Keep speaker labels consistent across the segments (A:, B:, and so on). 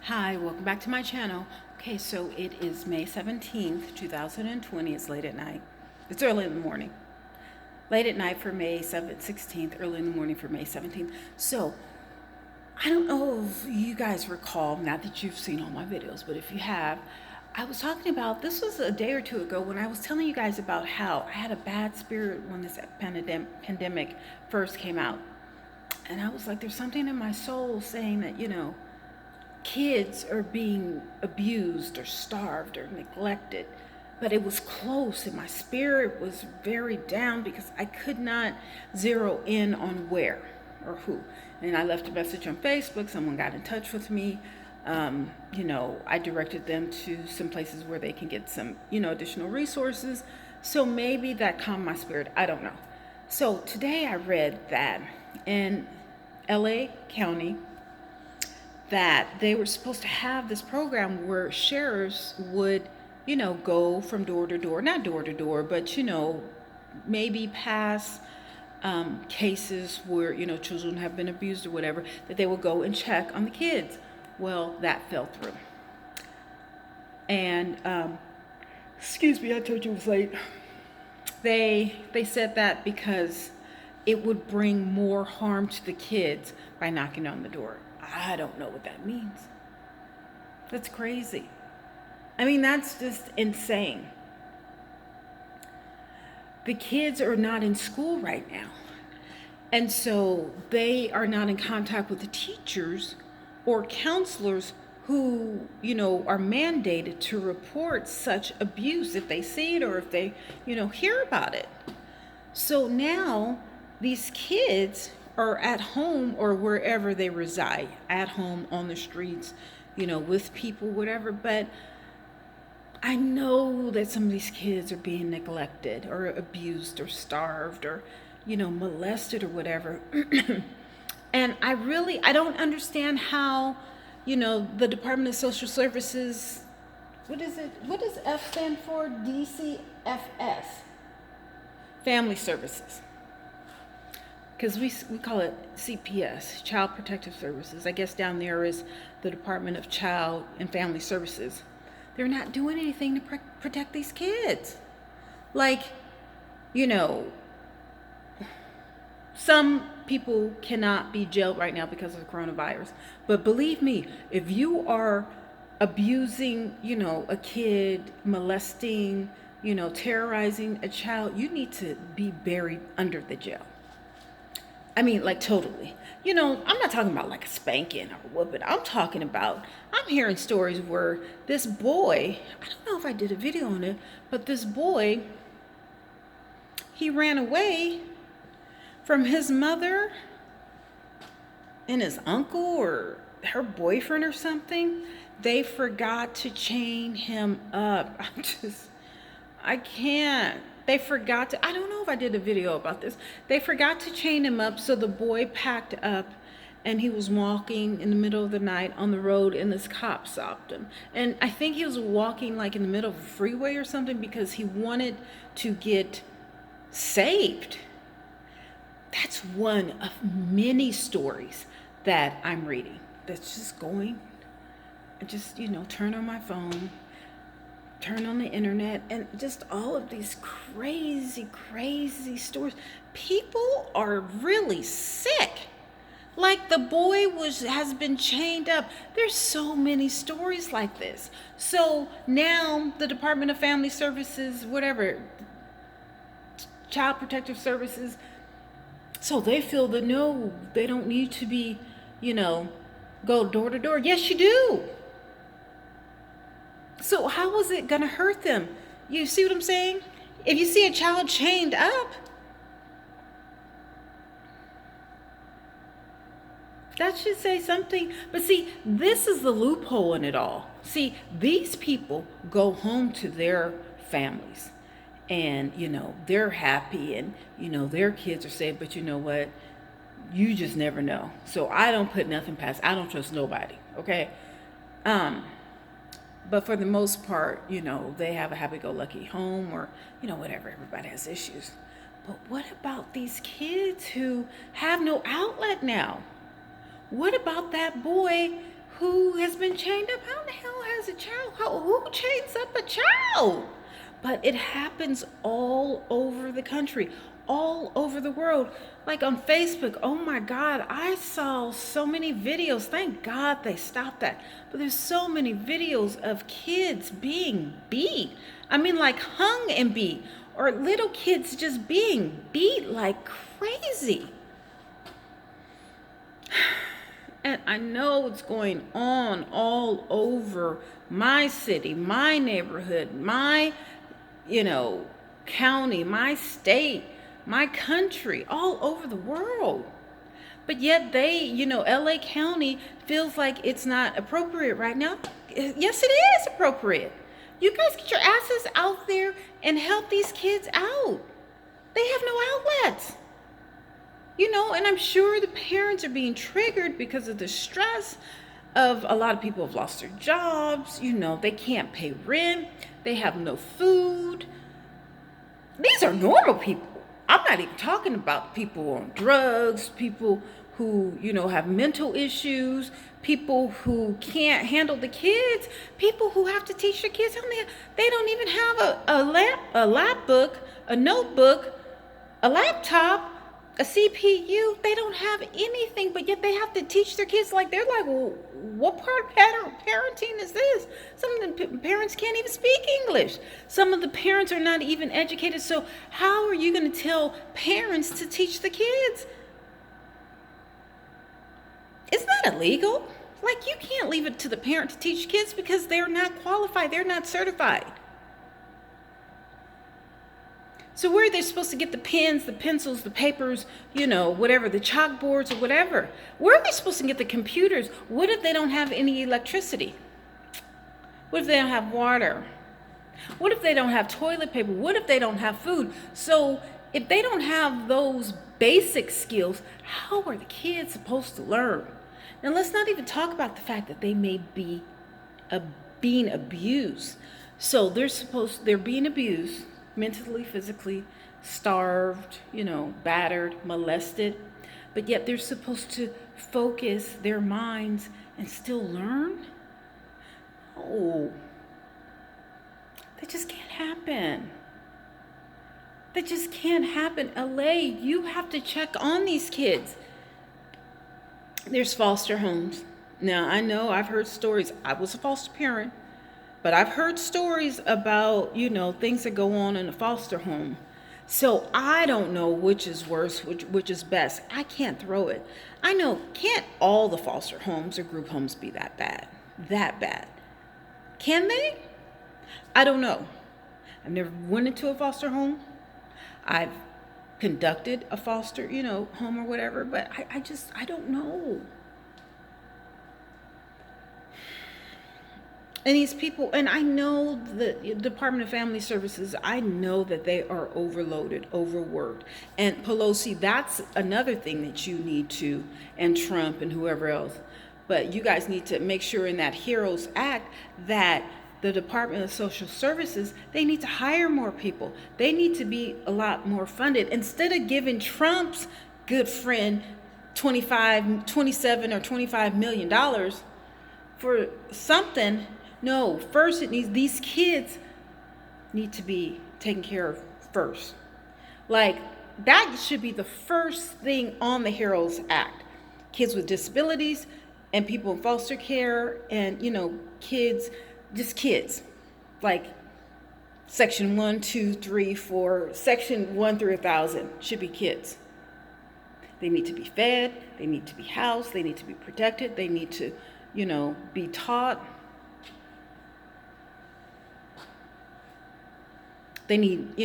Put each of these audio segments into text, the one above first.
A: Hi, welcome back to my channel. Okay, so it is May 17th, 2020. It's late at night. It's early in the morning. Late at night for May 16th, early in the morning for May 17th. So, I don't know if you guys recall, not that you've seen all my videos, but if you have, I was talking about, this was a day or two ago when I was telling you guys about how I had a bad spirit when this pandemic first came out. And I was like, there's something in my soul saying that, kids are being abused or starved or neglected. But it was close and my spirit was very down because I could not zero in on where or who. And I left a message on Facebook. Someone got in touch with me. I directed them to some places where they can get some, additional resources. So maybe that calmed my spirit. I don't know. So today I read that in LA County, that they were supposed to have this program where sheriffs would, go from door to door, not door to door, but, maybe pass cases where, children have been abused or whatever, that they would go and check on the kids. Well, that fell through. And, excuse me, I told you it was late. They said that because it would bring more harm to the kids by knocking on the door. I don't know what that means. That's crazy. I mean, that's just insane. The kids are not in school right now. And so they are not in contact with the teachers or counselors who, are mandated to report such abuse if they see it or if they, hear about it. So now these kids are at home or wherever they reside, at home, on the streets, with people, whatever. But I know that some of these kids are being neglected or abused or starved or, molested or whatever. And I don't understand how, the Department of Social Services, what is it? What does F stand for? DCFS, Family Services. Because we call it CPS, Child Protective Services. I guess down there is the Department of Child and Family Services. They're not doing anything to protect these kids. Like, some people cannot be jailed right now because of the coronavirus. But believe me, if you are abusing, a kid, molesting, terrorizing a child, you need to be buried under the jail. I mean, like totally. I'm not talking about like a spanking or whooping. I'm hearing stories where this boy, I don't know if I did a video on it, but this boy, he ran away from his mother and his uncle or her boyfriend or something. They forgot to chain him up. I can't. They forgot to, I don't know if I did a video about this. They forgot to chain him up, so the boy packed up and he was walking in the middle of the night on the road and this cop stopped him. And I think he was walking like in the middle of a freeway or something because he wanted to get saved. That's one of many stories that I'm reading that's just going, just, turn on my phone, turn on the internet, and just all of these crazy stories. People are really sick. Like the boy has been chained up. There's so many stories like this. So now the Department of Family Services, whatever, Child Protective Services, so they feel that no, they don't need to be, go door to door. Yes, you do. So how is it going to hurt them? You see what I'm saying? If you see a child chained up, that should say something. But see, this is the loophole in it all. See, these people go home to their families and, they're happy and, their kids are safe. But you know what? You just never know. So I don't put nothing past. I don't trust nobody. Okay. But for the most part, they have a happy-go-lucky home or, whatever. Everybody has issues. But what about these kids who have no outlet now? What about that boy who has been been chained up. How in the hell has a child? Who chains up a child? But it happens all over the country, all over the world. Like on Facebook, oh my God, I saw so many videos. Thank God they stopped that. But there's so many videos of kids being beat. I mean, like hung and beat, or little kids just being beat like crazy. And I know it's going on all over my city, my neighborhood, my, county, my state, my country, all over the world. But yet LA County feels like it's not appropriate right now. Yes, it is appropriate. You guys get your asses out there and help these kids out. They have no outlets. And I'm sure the parents are being triggered because of the stress of a lot of people have lost their jobs. They can't pay rent. They have no food. These are normal people. I'm not even talking about people on drugs, people who, have mental issues, people who can't handle the kids, people who have to teach their kids. They don't even have a lap book, a notebook, a laptop, a CPU. They don't have anything, but yet they have to teach their kids. They're like, well, what part of parenting is this? Some of the parents can't even speak English. Some of the parents are not even educated. So how are you going to tell parents to teach the kids? It's not illegal. You can't leave it to the parent to teach kids because they're not qualified. They're not certified. So where are they supposed to get the pens, the pencils, the papers, whatever, the chalkboards or whatever? Where are they supposed to get the computers? What if they don't have any electricity? What if they don't have water? What if they don't have toilet paper? What if they don't have food? So if they don't have those basic skills, how are the kids supposed to learn? Now let's not even talk about the fact that they may be being abused. So they're being abused. Mentally, physically, starved, battered, molested, but yet they're supposed to focus their minds and still learn? Oh, that just can't happen. That just can't happen. LA, you have to check on these kids. There's foster homes. Now, I know I've heard stories. I was a foster parent. But I've heard stories about, things that go on in a foster home. So I don't know which is worse, which is best. I can't throw it. I know, can't all the foster homes or group homes be that bad? That bad. Can they? I don't know. I've never went into a foster home. I've conducted a foster, home or whatever, but I don't know. And these people, and I know the Department of Family Services, I know that they are overloaded, overworked. And Pelosi, that's another thing that you need to, and Trump and whoever else. But you guys need to make sure in that HEROES Act that the Department of Social Services, they need to hire more people. They need to be a lot more funded. Instead of giving Trump's good friend $27 or $25 million for something. No, first these kids need to be taken care of first. That should be the first thing on the HEROES Act. Kids with disabilities and people in foster care and, kids, just kids. Section 1, 2, 3, 4, section 1 through 1,000 should be kids. They need to be fed, they need to be housed, they need to be protected, they need to, be taught. They need,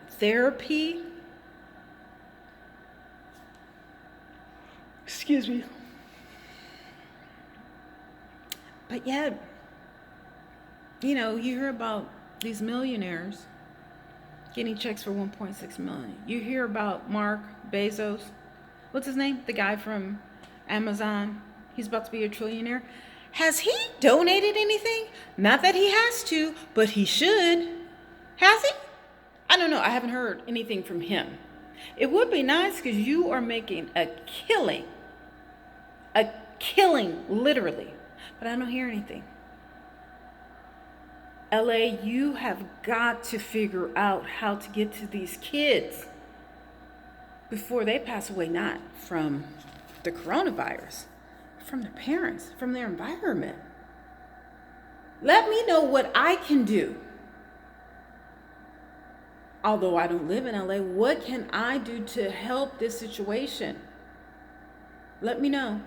A: therapy. Excuse me. But yet, you hear about these millionaires getting checks for $1.6 million. You hear about Mark Bezos. What's his name? The guy from Amazon. He's about to be a trillionaire. Has he donated anything? Not that he has to, but he should. Has he? I don't know. I haven't heard anything from him. It would be nice because you are making a killing literally, but I don't hear anything. LA, you have got to figure out how to get to these kids before they pass away, not from the coronavirus, from their parents, from their environment. Let me know what I can do. Although I don't live in LA, what can I do to help this situation? Let me know.